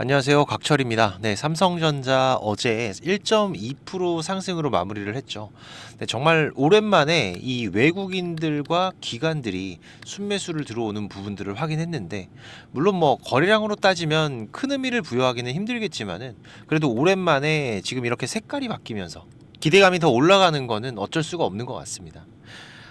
안녕하세요. 각철입니다. 네, 삼성전자 어제 1.2% 상승으로 마무리를 했죠. 네, 정말 오랜만에 이 외국인들과 기관들이 순매수를 들어오는 부분들을 확인했는데, 물론 뭐 거래량으로 따지면 큰 의미를 부여하기는 힘들겠지만은 그래도 오랜만에 지금 이렇게 색깔이 바뀌면서 기대감이 더 올라가는 거는 어쩔 수가 없는 것 같습니다.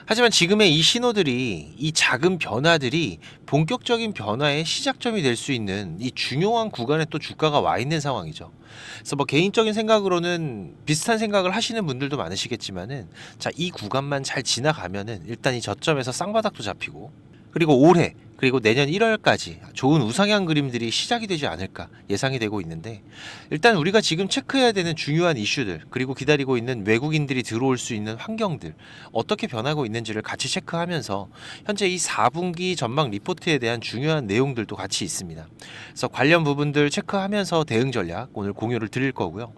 하지만 지금의 이 신호들이, 이 작은 변화들이 본격적인 변화의 시작점이 될 수 있는 이 중요한 구간에 또 주가가 와 있는 상황이죠. 그래서 뭐 개인적인 생각으로는 비슷한 생각을 하시는 분들도 많으시겠지만은, 자, 이 구간만 잘 지나가면은 일단 이 저점에서 쌍바닥도 잡히고, 그리고 올해, 그리고 내년 1월까지 좋은 우상향 그림들이 시작이 되지 않을까 예상이 되고 있는데, 일단 우리가 지금 체크해야 되는 중요한 이슈들, 그리고 기다리고 있는 외국인들이 들어올 수 있는 환경들, 어떻게 변하고 있는지를 같이 체크하면서 현재 이 4분기 전망 리포트에 대한 중요한 내용들도 같이 있습니다. 그래서 관련 부분들 체크하면서 대응 전략 오늘 공유를 드릴 거고요.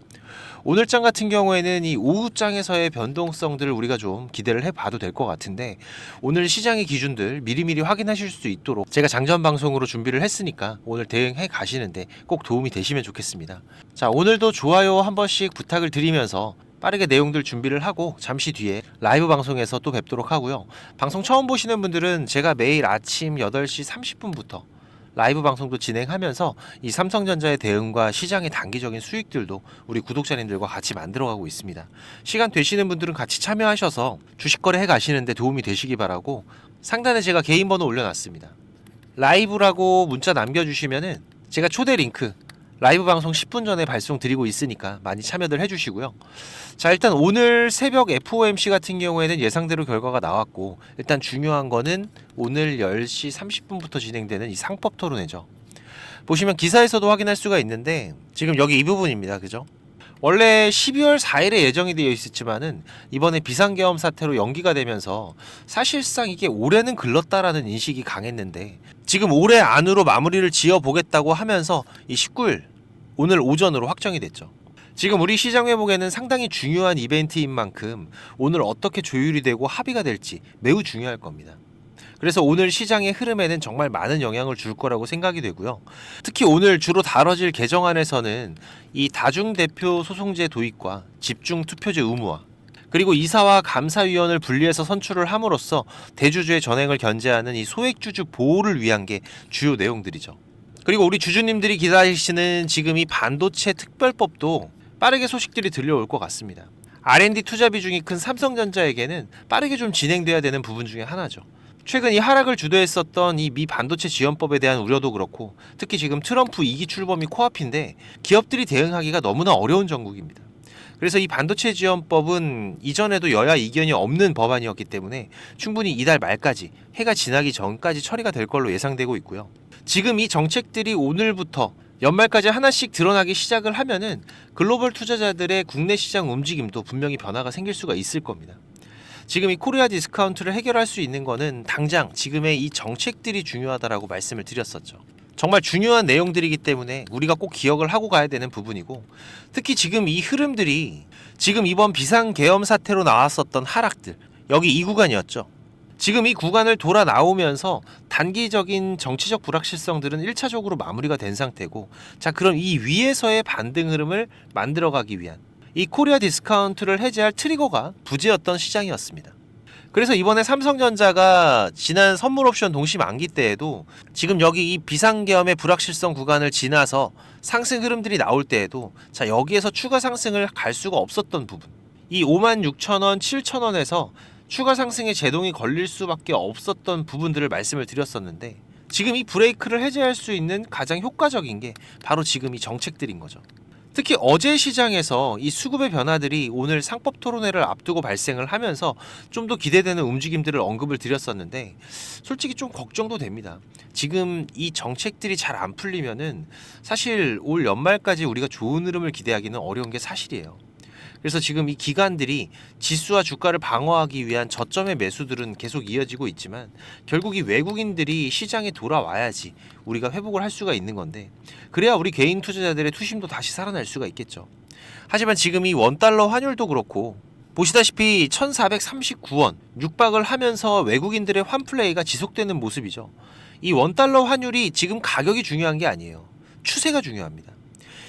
오늘장 같은 경우에는 이 오후장에서의 변동성들을 우리가 좀 기대를 해봐도 될 것 같은데, 오늘 시장의 기준들 미리미리 확인하실 수 있도록 제가 장전 방송으로 준비를 했으니까 오늘 대응해 가시는데 꼭 도움이 되시면 좋겠습니다. 자, 오늘도 좋아요 한 번씩 부탁을 드리면서 빠르게 내용들 준비를 하고 잠시 뒤에 라이브 방송에서 또 뵙도록 하고요. 방송 처음 보시는 분들은 제가 매일 아침 8시 30분부터 라이브 방송도 진행하면서 이 삼성전자의 대응과 시장의 단기적인 수익들도 우리 구독자님들과 같이 만들어가고 있습니다. 시간 되시는 분들은 같이 참여하셔서 주식 거래해 가시는데 도움이 되시기 바라고, 상단에 제가 개인 번호 올려놨습니다. 라이브라고 문자 남겨주시면은 제가 초대 링크 라이브 방송 10분 전에 발송 드리고 있으니까 많이 참여들 해주시고요. 자, 일단 오늘 새벽 FOMC 같은 경우에는 예상대로 결과가 나왔고, 일단 중요한 거는 오늘 10시 30분부터 진행되는 이 상법 토론회죠. 보시면 기사에서도 확인할 수가 있는데, 지금 여기 이 부분입니다. 그죠? 원래 12월 4일에 예정이 되어 있었지만은 이번에 비상계엄 사태로 연기가 되면서 사실상 이게 올해는 글렀다라는 인식이 강했는데, 지금 올해 안으로 마무리를 지어 보겠다고 하면서 이 19일 오늘 오전으로 확정이 됐죠. 지금 우리 시장 회복에는 상당히 중요한 이벤트인 만큼 오늘 어떻게 조율이 되고 합의가 될지 매우 중요할 겁니다. 그래서 오늘 시장의 흐름에는 정말 많은 영향을 줄 거라고 생각이 되고요. 특히 오늘 주로 다뤄질 개정안에서는 이 다중대표 소송제 도입과 집중투표제 의무화, 그리고 이사와 감사위원을 분리해서 선출을 함으로써 대주주의 전횡을 견제하는 이 소액주주 보호를 위한 게 주요 내용들이죠. 그리고 우리 주주님들이 기다리시는 지금 이 반도체 특별법도 빠르게 소식들이 들려올 것 같습니다. R&D 투자 비중이 큰 삼성전자에게는 빠르게 좀 진행돼야 되는 부분 중에 하나죠. 최근 이 하락을 주도했었던 이 미 반도체 지원법에 대한 우려도 그렇고, 특히 지금 트럼프 2기 출범이 코앞인데 기업들이 대응하기가 너무나 어려운 정국입니다. 그래서 이 반도체 지원법은 이전에도 여야 이견이 없는 법안이었기 때문에 충분히 이달 말까지, 해가 지나기 전까지 처리가 될 걸로 예상되고 있고요. 지금 이 정책들이 오늘부터 연말까지 하나씩 드러나기 시작을 하면은 글로벌 투자자들의 국내 시장 움직임도 분명히 변화가 생길 수가 있을 겁니다. 지금 이 코리아 디스카운트를 해결할 수 있는 거는 당장 지금의 이 정책들이 중요하다라고 말씀을 드렸었죠. 정말 중요한 내용들이기 때문에 우리가 꼭 기억을 하고 가야 되는 부분이고, 특히 지금 이 흐름들이 지금 이번 비상계엄 사태로 나왔었던 하락들, 여기 이 구간이었죠. 지금 이 구간을 돌아 나오면서 단기적인 정치적 불확실성들은 1차적으로 마무리가 된 상태고, 자, 그럼 이 위에서의 반등 흐름을 만들어가기 위한 이 코리아 디스카운트를 해제할 트리거가 부재였던 시장이었습니다. 그래서 이번에 삼성전자가 지난 선물 옵션 동시 만기 때에도 지금 여기 이 비상계엄의 불확실성 구간을 지나서 상승 흐름들이 나올 때에도, 자, 여기에서 추가 상승을 갈 수가 없었던 부분, 이 56,000원, 7,000원에서 추가 상승의 제동이 걸릴 수밖에 없었던 부분들을 말씀을 드렸었는데, 지금 이 브레이크를 해제할 수 있는 가장 효과적인 게 바로 지금 이 정책들인 거죠. 특히 어제 시장에서 이 수급의 변화들이 오늘 상법 토론회를 앞두고 발생을 하면서 좀 더 기대되는 움직임들을 언급을 드렸었는데, 솔직히 좀 걱정도 됩니다. 지금 이 정책들이 잘 안 풀리면은 사실 올 연말까지 우리가 좋은 흐름을 기대하기는 어려운 게 사실이에요. 그래서 지금 이 기관들이 지수와 주가를 방어하기 위한 저점의 매수들은 계속 이어지고 있지만, 결국 이 외국인들이 시장에 돌아와야지 우리가 회복을 할 수가 있는 건데, 그래야 우리 개인 투자자들의 투심도 다시 살아날 수가 있겠죠. 하지만 지금 이 원달러 환율도 그렇고, 보시다시피 1439원 육박을 하면서 외국인들의 환플레이가 지속되는 모습이죠. 이 원달러 환율이 지금 가격이 중요한 게 아니에요. 추세가 중요합니다.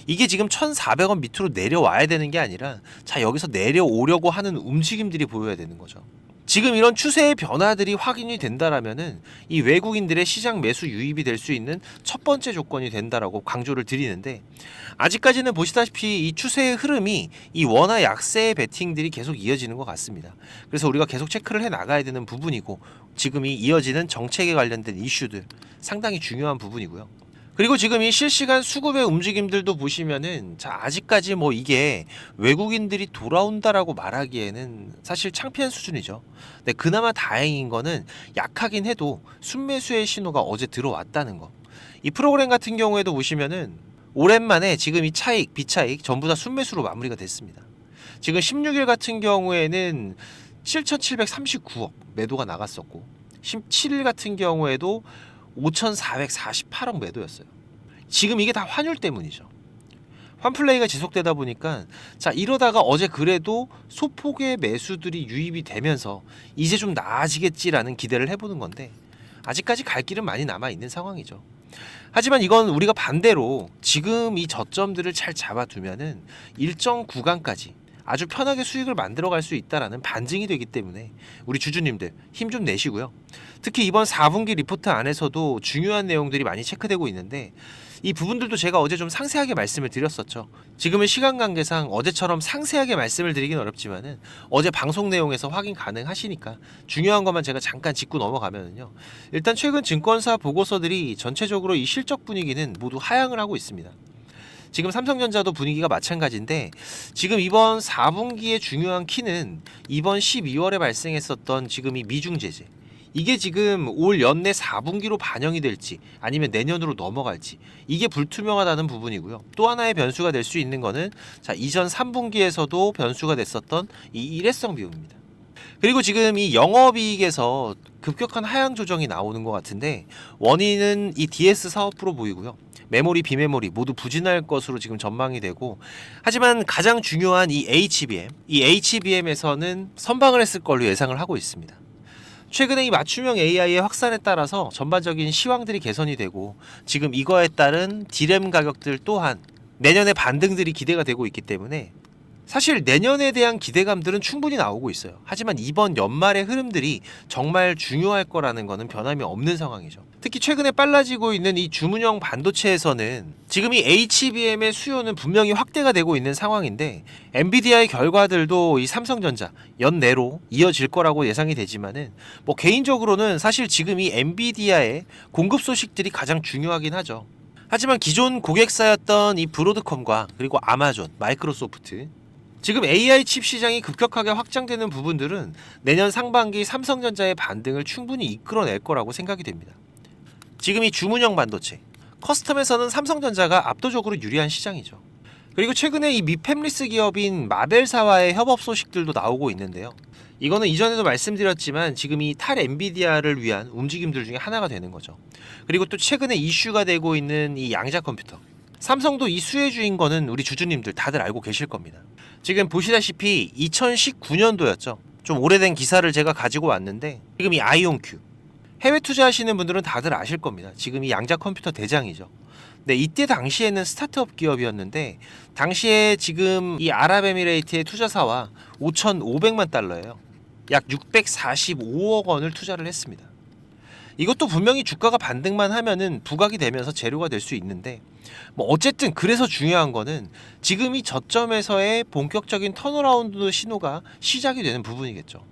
이게 지금 1,400원 밑으로 내려와야 되는 게 아니라 자 여기서 내려오려고 하는 움직임들이 보여야 되는 거죠. 지금 이런 추세의 변화들이 확인이 된다라면은 이 외국인들의 시장 매수 유입이 될 수 있는 첫 번째 조건이 된다라고 강조를 드리는데 아직까지는 보시다시피 이 추세의 흐름이 이 원화 약세의 베팅들이 계속 이어지는 것 같습니다. 그래서 우리가 계속 체크를 해 나가야 되는 부분이고 지금 이 이어지는 정책에 관련된 이슈들 상당히 중요한 부분이고요. 그리고 지금 이 실시간 수급의 움직임들도 보시면은 자 아직까지 뭐 이게 외국인들이 돌아온다라고 말하기에는 사실 창피한 수준이죠. 근데 그나마 다행인 거는 약하긴 해도 순매수의 신호가 어제 들어왔다는 거. 이 프로그램 같은 경우에도 보시면은 오랜만에 지금 이 차익, 비차익 전부 다 순매수로 마무리가 됐습니다. 지금 16일 같은 경우에는 7,739억 매도가 나갔었고 17일 같은 경우에도 5,448억 매도였어요. 지금 이게 다 환율 때문이죠. 환플레이가 지속되다 보니까 자 이러다가 어제 그래도 소폭의 매수들이 유입이 되면서 이제 좀 나아지겠지라는 기대를 해보는 건데 아직까지 갈 길은 많이 남아있는 상황이죠. 하지만 이건 우리가 반대로 지금 이 저점들을 잘 잡아두면은 일정 구간까지 아주 편하게 수익을 만들어 갈 수 있다라는 반증이 되기 때문에 우리 주주님들 힘 좀 내시고요. 특히 이번 4분기 리포트 안에서도 중요한 내용들이 많이 체크되고 있는데 이 부분들도 제가 어제 좀 상세하게 말씀을 드렸었죠. 지금은 시간 관계상 어제처럼 상세하게 말씀을 드리긴 어렵지만은 어제 방송 내용에서 확인 가능하시니까 중요한 것만 제가 잠깐 짚고 넘어가면은요. 일단 최근 증권사 보고서들이 전체적으로 이 실적 분위기는 모두 하향을 하고 있습니다. 지금 삼성전자도 분위기가 마찬가지인데 지금 이번 4분기의 중요한 키는 이번 12월에 발생했었던 지금 이 미중 제재 이게 지금 올 연내 4분기로 반영이 될지 아니면 내년으로 넘어갈지 이게 불투명하다는 부분이고요. 또 하나의 변수가 될 수 있는 거는 자 이전 3분기에서도 변수가 됐었던 이 일회성 비용입니다. 그리고 지금 이 영업이익에서 급격한 하향 조정이 나오는 것 같은데 원인은 이 DS 사업으로 보이고요. 메모리, 비메모리 모두 부진할 것으로 지금 전망이 되고 하지만 가장 중요한 이 HBM에서는 선방을 했을 걸로 예상을 하고 있습니다. 최근에 이 맞춤형 AI의 확산에 따라서 전반적인 시황들이 개선이 되고 지금 이거에 따른 D램 가격들 또한 내년의 반등들이 기대가 되고 있기 때문에 사실 내년에 대한 기대감들은 충분히 나오고 있어요. 하지만 이번 연말의 흐름들이 정말 중요할 거라는 거는 변함이 없는 상황이죠. 특히 최근에 빨라지고 있는 이 주문형 반도체에서는 지금 이 HBM의 수요는 분명히 확대가 되고 있는 상황인데 엔비디아의 결과들도 이 삼성전자 연내로 이어질 거라고 예상이 되지만은 뭐 개인적으로는 사실 지금 이 엔비디아의 공급 소식들이 가장 중요하긴 하죠. 하지만 기존 고객사였던 이 브로드컴과 그리고 아마존, 마이크로소프트 지금 AI 칩 시장이 급격하게 확장되는 부분들은 내년 상반기 삼성전자의 반등을 충분히 이끌어낼 거라고 생각이 됩니다. 지금 이 주문형 반도체, 커스텀에서는 삼성전자가 압도적으로 유리한 시장이죠. 그리고 최근에 이 미팹리스 기업인 마벨사와의 협업 소식들도 나오고 있는데요. 이거는 이전에도 말씀드렸지만 지금 이 탈 엔비디아를 위한 움직임들 중에 하나가 되는 거죠. 그리고 또 최근에 이슈가 되고 있는 이 양자 컴퓨터. 삼성도 이 수혜주인 거는 우리 주주님들 다들 알고 계실 겁니다. 지금 보시다시피 2019년도였죠. 좀 오래된 기사를 제가 가지고 왔는데 지금 이 아이온큐 해외 투자하시는 분들은 다들 아실 겁니다. 지금 이 양자 컴퓨터 대장이죠. 네, 이때 당시에는 스타트업 기업이었는데 당시에 지금 이 아랍에미레이트의 투자사와 5,500만 달러예요. 약 645억 원을 투자를 했습니다. 이것도 분명히 주가가 반등만 하면은 부각이 되면서 재료가 될 수 있는데 뭐 어쨌든 그래서 중요한 거는 지금 이 저점에서의 본격적인 턴어라운드 신호가 시작이 되는 부분이겠죠.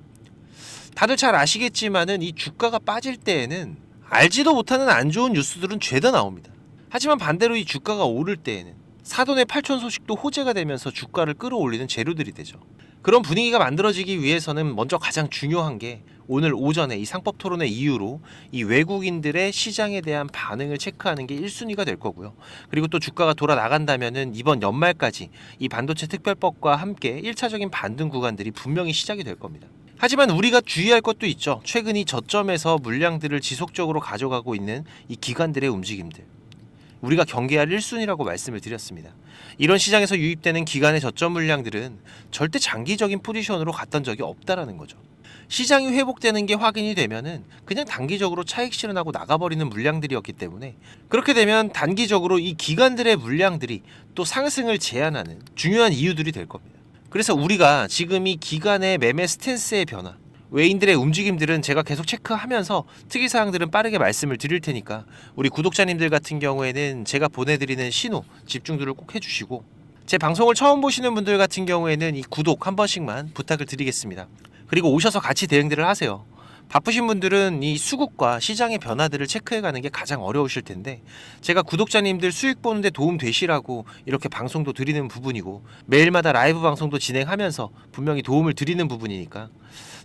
다들 잘 아시겠지만은 이 주가가 빠질 때에는 알지도 못하는 안 좋은 뉴스들은 죄다 나옵니다. 하지만 반대로 이 주가가 오를 때에는 사돈의 팔촌 소식도 호재가 되면서 주가를 끌어올리는 재료들이 되죠. 그런 분위기가 만들어지기 위해서는 먼저 가장 중요한 게 오늘 오전에 이 상법 토론회 이후로 이 외국인들의 시장에 대한 반응을 체크하는 게 1순위가 될 거고요. 그리고 또 주가가 돌아 나간다면은 이번 연말까지 이 반도체 특별법과 함께 1차적인 반등 구간들이 분명히 시작이 될 겁니다. 하지만 우리가 주의할 것도 있죠. 최근 이 저점에서 물량들을 지속적으로 가져가고 있는 이 기관들의 움직임들. 우리가 경계할 1순위라고 말씀을 드렸습니다. 이런 시장에서 유입되는 기관의 저점 물량들은 절대 장기적인 포지션으로 갔던 적이 없다라는 거죠. 시장이 회복되는 게 확인이 되면은 그냥 단기적으로 차익 실현하고 나가버리는 물량들이었기 때문에, 그렇게 되면 단기적으로 이 기관들의 물량들이 또 상승을 제한하는 중요한 이유들이 될 겁니다. 그래서 우리가 지금 이 기관의 매매 스탠스의 변화, 외인들의 움직임들은 제가 계속 체크하면서 특이사항들은 빠르게 말씀을 드릴 테니까 우리 구독자님들 같은 경우에는 제가 보내드리는 신호 집중들을 꼭 해주시고, 제 방송을 처음 보시는 분들 같은 경우에는 이 구독 한 번씩만 부탁을 드리겠습니다. 그리고 오셔서 같이 대응들을 하세요. 바쁘신 분들은 이 수급과 시장의 변화들을 체크해가는 게 가장 어려우실 텐데, 제가 구독자님들 수익 보는데 도움 되시라고 이렇게 방송도 드리는 부분이고, 매일마다 라이브 방송도 진행하면서 분명히 도움을 드리는 부분이니까,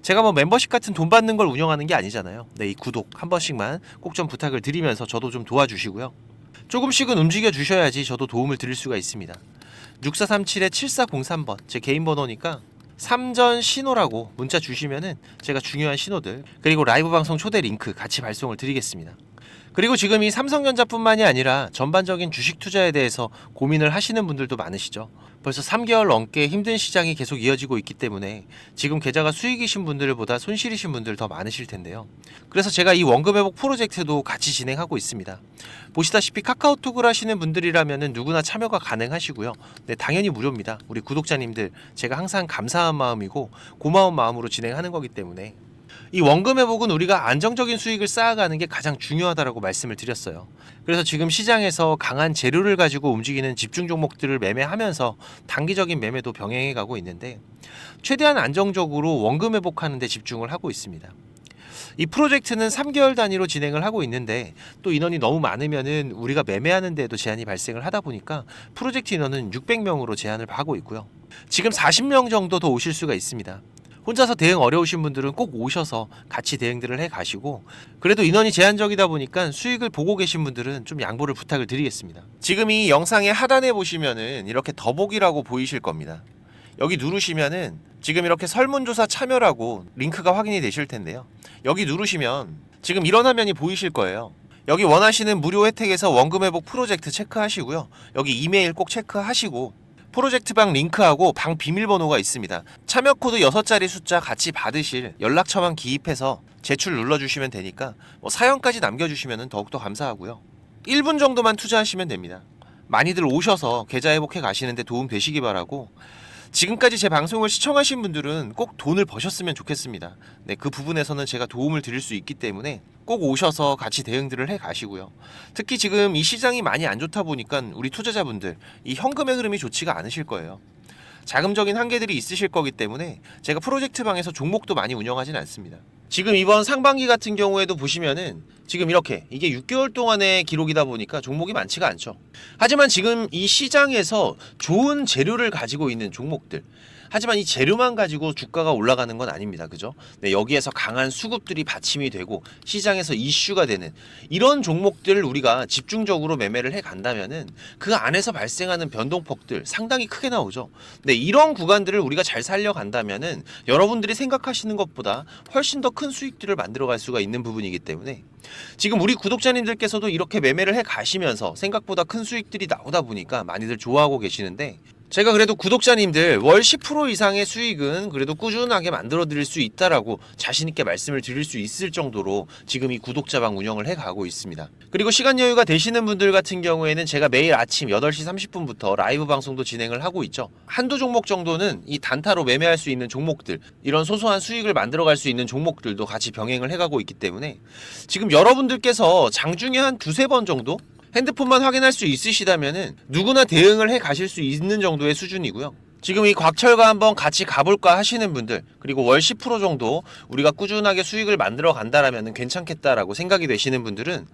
제가 뭐 멤버십 같은 돈 받는 걸 운영하는 게 아니잖아요. 네, 이 구독 한 번씩만 꼭 좀 부탁을 드리면서 저도 좀 도와주시고요. 조금씩은 움직여 주셔야지 저도 도움을 드릴 수가 있습니다. 6437-7403번 제 개인 번호니까 삼전 신호라고 문자 주시면은 제가 중요한 신호들, 그리고 라이브 방송 초대 링크 같이 발송을 드리겠습니다. 그리고 지금 이 삼성전자뿐만이 아니라 전반적인 주식 투자에 대해서 고민을 하시는 분들도 많으시죠. 벌써 3개월 넘게 힘든 시장이 계속 이어지고 있기 때문에 지금 계좌가 수익이신 분들보다 손실이신 분들 더 많으실 텐데요. 그래서 제가 이 원금 회복 프로젝트도 같이 진행하고 있습니다. 보시다시피 카카오톡을 하시는 분들이라면 누구나 참여가 가능하시고요. 네, 당연히 무료입니다. 우리 구독자님들 제가 항상 감사한 마음이고 고마운 마음으로 진행하는 거기 때문에, 이 원금 회복은 우리가 안정적인 수익을 쌓아가는 게 가장 중요하다고 말씀을 드렸어요. 그래서 지금 시장에서 강한 재료를 가지고 움직이는 집중 종목들을 매매하면서 단기적인 매매도 병행해 가고 있는데, 최대한 안정적으로 원금 회복하는 데 집중을 하고 있습니다. 이 프로젝트는 3개월 단위로 진행을 하고 있는데, 또 인원이 너무 많으면은 우리가 매매하는 데도 제한이 발생을 하다 보니까 프로젝트 인원은 600명으로 제한을 하고 있고요. 지금 40명 정도 더 오실 수가 있습니다. 혼자서 대응 어려우신 분들은 꼭 오셔서 같이 대응들을 해 가시고, 그래도 인원이 제한적이다 보니까 수익을 보고 계신 분들은 좀 양보를 부탁을 드리겠습니다. 지금 이 영상의 하단에 보시면은 이렇게 더보기라고 보이실 겁니다. 여기 누르시면은 지금 이렇게 설문조사 참여라고 링크가 확인이 되실 텐데요. 여기 누르시면 지금 이런 화면이 보이실 거예요. 여기 원하시는 무료 혜택에서 원금 회복 프로젝트 체크하시고요. 여기 이메일 꼭 체크하시고, 프로젝트방 링크하고 방 비밀번호가 있습니다. 참여 코드 6자리 숫자 같이 받으실 연락처만 기입해서 제출 눌러주시면 되니까 사연까지 남겨주시면 더욱더 감사하고요. 1분 정도만 투자하시면 됩니다. 많이들 오셔서 계좌 회복해 가시는데 도움 되시기 바라고, 지금까지 제 방송을 시청하신 분들은 꼭 돈을 버셨으면 좋겠습니다. 네, 그 부분에서는 제가 도움을 드릴 수 있기 때문에 꼭 오셔서 같이 대응들을 해 가시고요. 특히 지금 이 시장이 많이 안 좋다 보니까 우리 투자자분들 이 현금의 흐름이 좋지가 않으실 거예요. 자금적인 한계들이 있으실 거기 때문에 제가 프로젝트 방에서 종목도 많이 운영하진 않습니다. 지금 이번 상반기 같은 경우에도 보시면은 지금 이렇게 이게 6개월 동안의 기록이다 보니까 종목이 많지가 않죠. 하지만 지금 이 시장에서 좋은 재료를 가지고 있는 종목들, 하지만 이 재료만 가지고 주가가 올라가는 건 아닙니다. 그죠? 네, 여기에서 강한 수급들이 받침이 되고 시장에서 이슈가 되는 이런 종목들을 우리가 집중적으로 매매를 해 간다면은 그 안에서 발생하는 변동폭들 상당히 크게 나오죠. 네, 이런 구간들을 우리가 잘 살려간다면은 여러분들이 생각하시는 것보다 훨씬 더 큰 수익들을 만들어갈 수가 있는 부분이기 때문에, 지금 우리 구독자님들께서도 이렇게 매매를 해 가시면서 생각보다 큰 수익들이 나오다 보니까 많이들 좋아하고 계시는데, 제가 그래도 구독자님들 월 10% 이상의 수익은 그래도 꾸준하게 만들어 드릴 수 있다라고 자신있게 말씀을 드릴 수 있을 정도로 지금 이 구독자방 운영을 해 가고 있습니다. 그리고 시간 여유가 되시는 분들 같은 경우에는 제가 매일 아침 8시 30분부터 라이브 방송도 진행을 하고 있죠. 한두 종목 정도는 이 단타로 매매할 수 있는 종목들, 이런 소소한 수익을 만들어 갈 수 있는 종목들도 같이 병행을 해 가고 있기 때문에, 지금 여러분들께서 장중에 한 두세 번 정도 핸드폰만 확인할 수 있으시다면은 누구나 대응을 해 가실 수 있는 정도의 수준이고요. 지금 이 곽철과 한번 같이 가볼까 하시는 분들, 그리고 월 10% 정도 우리가 꾸준하게 수익을 만들어 간다라면 괜찮겠다라고 생각이 되시는 분들은,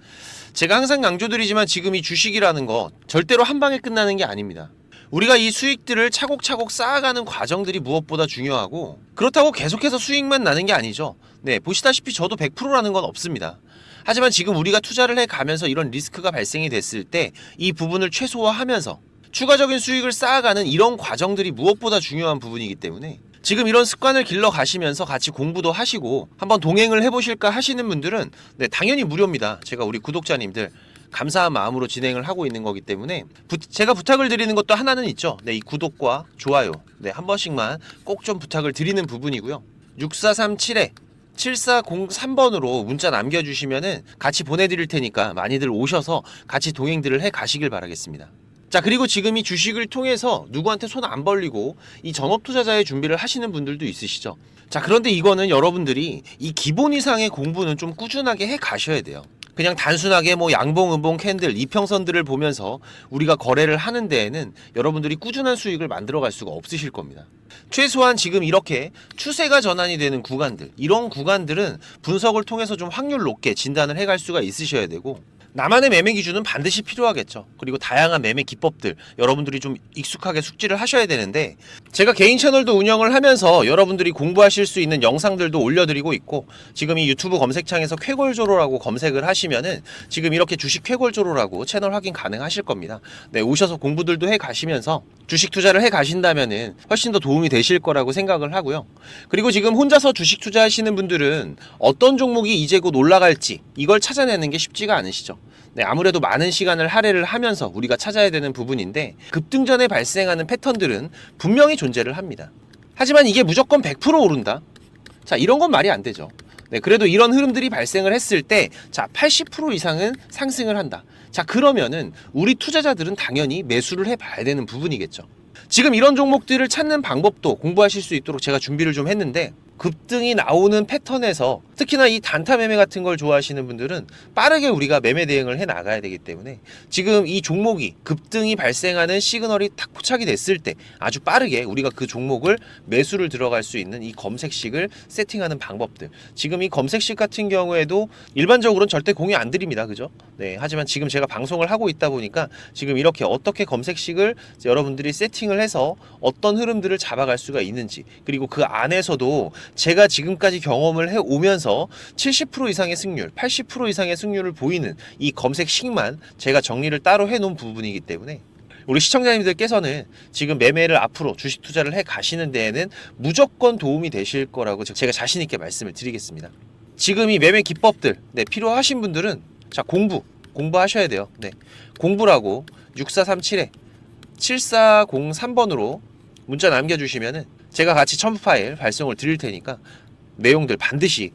제가 항상 강조드리지만 지금 이 주식이라는 거 절대로 한 방에 끝나는 게 아닙니다. 우리가 이 수익들을 차곡차곡 쌓아가는 과정들이 무엇보다 중요하고, 그렇다고 계속해서 수익만 나는 게 아니죠. 네, 보시다시피 저도 100%라는 건 없습니다. 하지만 지금 우리가 투자를 해 가면서 이런 리스크가 발생이 됐을 때 이 부분을 최소화하면서 추가적인 수익을 쌓아가는 이런 과정들이 무엇보다 중요한 부분이기 때문에, 지금 이런 습관을 길러 가시면서 같이 공부도 하시고 한번 동행을 해보실까 하시는 분들은 네, 당연히 무료입니다. 제가 우리 구독자님들 감사한 마음으로 진행을 하고 있는 거기 때문에 제가 부탁을 드리는 것도 하나는 있죠. 네, 이 구독과 좋아요 네, 한 번씩만 꼭 좀 부탁을 드리는 부분이고요. 7403번으로 문자 남겨주시면은 같이 보내드릴 테니까 많이들 오셔서 같이 동행들을 해 가시길 바라겠습니다. 자, 그리고 지금 이 주식을 통해서 누구한테 손 안 벌리고 이 전업 투자자의 준비를 하시는 분들도 있으시죠. 자, 그런데 이거는 여러분들이 이 기본 이상의 공부는 좀 꾸준하게 해 가셔야 돼요. 그냥 단순하게 뭐 양봉, 음봉, 캔들, 이평선들을 보면서 우리가 거래를 하는 데에는 여러분들이 꾸준한 수익을 만들어 갈 수가 없으실 겁니다. 최소한 지금 이렇게 추세가 전환이 되는 구간들, 이런 구간들은 분석을 통해서 좀 확률 높게 진단을 해갈 수가 있으셔야 되고, 나만의 매매 기준은 반드시 필요하겠죠. 그리고 다양한 매매 기법들 여러분들이 좀 익숙하게 숙지를 하셔야 되는데, 제가 개인 채널도 운영을 하면서 여러분들이 공부하실 수 있는 영상들도 올려드리고 있고, 지금 이 유튜브 검색창에서 쾌골조로라고 검색을 하시면은 지금 이렇게 주식 쾌골조로라고 채널 확인 가능하실 겁니다. 네, 오셔서 공부들도 해 가시면서 주식 투자를 해 가신다면은 훨씬 더 도움이 되실 거라고 생각을 하고요. 그리고 지금 혼자서 주식 투자하시는 분들은 어떤 종목이 이제 곧 올라갈지 이걸 찾아내는 게 쉽지가 않으시죠. 네, 아무래도 많은 시간을 할애를 하면서 우리가 찾아야 되는 부분인데, 급등전에 발생하는 패턴들은 분명히 존재를 합니다. 하지만 이게 무조건 100% 오른다? 자, 이런 건 말이 안 되죠. 네, 그래도 이런 흐름들이 발생을 했을 때, 자, 80% 이상은 상승을 한다. 자, 그러면은 우리 투자자들은 당연히 매수를 해봐야 되는 부분이겠죠. 지금 이런 종목들을 찾는 방법도 공부하실 수 있도록 제가 준비를 좀 했는데, 급등이 나오는 패턴에서 특히나 이 단타 매매 같은 걸 좋아하시는 분들은 빠르게 우리가 매매 대응을 해 나가야 되기 때문에, 지금 이 종목이 급등이 발생하는 시그널이 탁 포착이 됐을 때 아주 빠르게 우리가 그 종목을 매수를 들어갈 수 있는 이 검색식을 세팅하는 방법들, 지금 이 검색식 같은 경우에도 일반적으로는 절대 공유 안 드립니다. 그죠? 네, 하지만 지금 제가 방송을 하고 있다 보니까 지금 이렇게 어떻게 검색식을 여러분들이 세팅을 해서 어떤 흐름들을 잡아갈 수가 있는지, 그리고 그 안에서도 제가 지금까지 경험을 해오면서 70% 이상의 승률, 80% 이상의 승률을 보이는 이 검색식만 제가 정리를 따로 해놓은 부분이기 때문에, 우리 시청자님들께서는 지금 매매를 앞으로 주식 투자를 해 가시는 데에는 무조건 도움이 되실 거라고 제가 자신 있게 말씀을 드리겠습니다. 지금 이 매매 기법들, 네, 필요하신 분들은 자, 공부하셔야 돼요. 네, 공부라고 6437에 7403번으로 문자 남겨주시면은 제가 같이 첨부 파일 발송을 드릴 테니까 내용들 반드시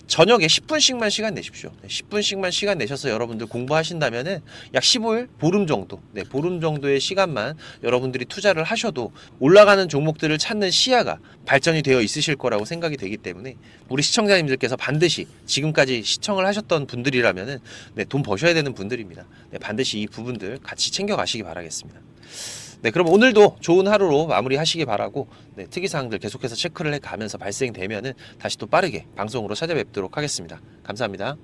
저녁에 10분씩만 시간 내십시오. 10분씩만 시간 내셔서 여러분들 공부하신다면은 약 15일, 보름 정도, 네, 보름 정도의 시간만 여러분들이 투자를 하셔도 올라가는 종목들을 찾는 시야가 발전이 되어 있으실 거라고 생각이 되기 때문에, 우리 시청자님들께서 반드시 지금까지 시청을 하셨던 분들이라면은, 네, 돈 버셔야 되는 분들입니다. 네, 반드시 이 부분들 같이 챙겨 가시기 바라겠습니다. 네, 그럼 오늘도 좋은 하루로 마무리하시기 바라고, 네, 특이사항들 계속해서 체크를 해가면서 발생되면은 다시 또 빠르게 방송으로 찾아뵙도록 하겠습니다. 감사합니다.